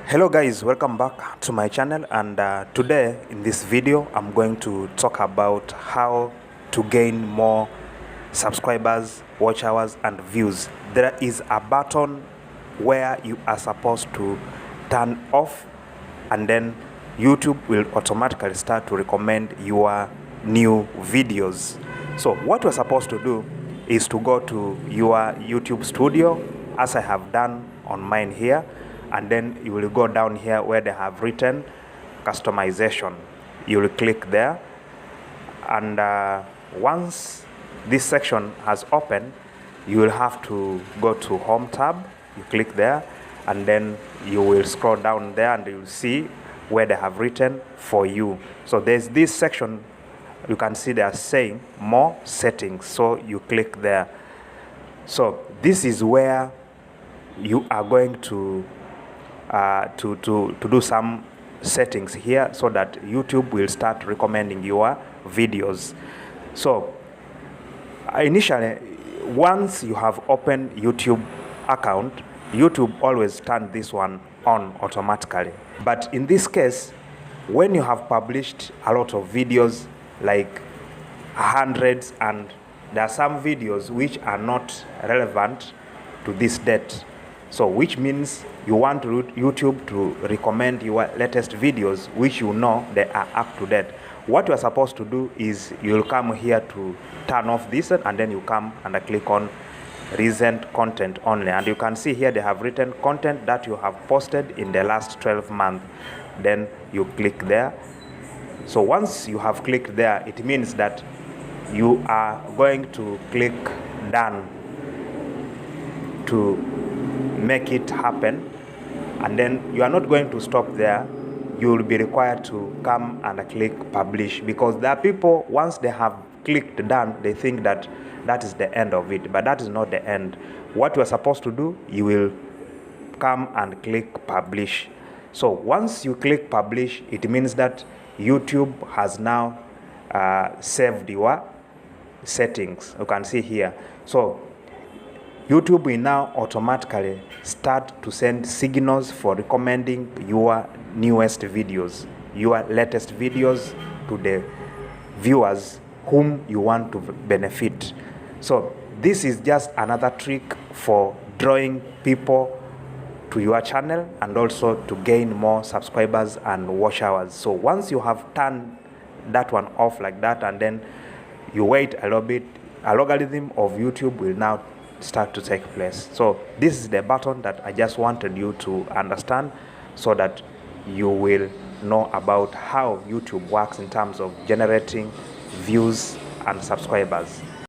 Hello guys, welcome back to my channel, and today in this video I'm going to talk about how to gain more subscribers, watch hours and views. There is a button where you are supposed to turn off, and then YouTube will automatically start to recommend your new videos. So what we're supposed to do is to go to your YouTube studio, as I have done on mine here, and then you will go down here where they have written customization. You will click there, and once this section has opened, you will have to go to home tab. You click there, and then you will scroll down there, and you will see where they have written for you. So there's this section, you can see they are saying more settings, so you click there. So this is where you are going to do some settings here, so that YouTube will start recommending your videos. So initially, once you have opened YouTube account, YouTube always turn this one on automatically. But in this case, when you have published a lot of videos, like hundreds, and there are some videos which are not relevant to this date, so which means you want YouTube to recommend your latest videos which you know they are up to date. What you are supposed to do is you'll come here to turn off this, and then you come and click on recent content only, and you can see here they have written content that you have posted in the last 12 months. Then you click there. So once you have clicked there, it means that you are going to click done to make it happen, and then you are not going to stop there. You will be required to come and click publish, because there are people, once they have clicked done, they think that that is the end of it, but that is not the end. What you are supposed to do, you will come and click publish. So once you click publish, it means that YouTube has now saved your settings. You can see here. So YouTube will now automatically start to send signals for recommending your newest videos, your latest videos, to the viewers whom you want to benefit. So this is just another trick for drawing people to your channel, and also to gain more subscribers and watch hours. So once you have turned that one off like that, and then you wait a little bit, a logarithm of YouTube will now start to take place. So this is the button that I just wanted you to understand, so that you will know about how YouTube works in terms of generating views and subscribers.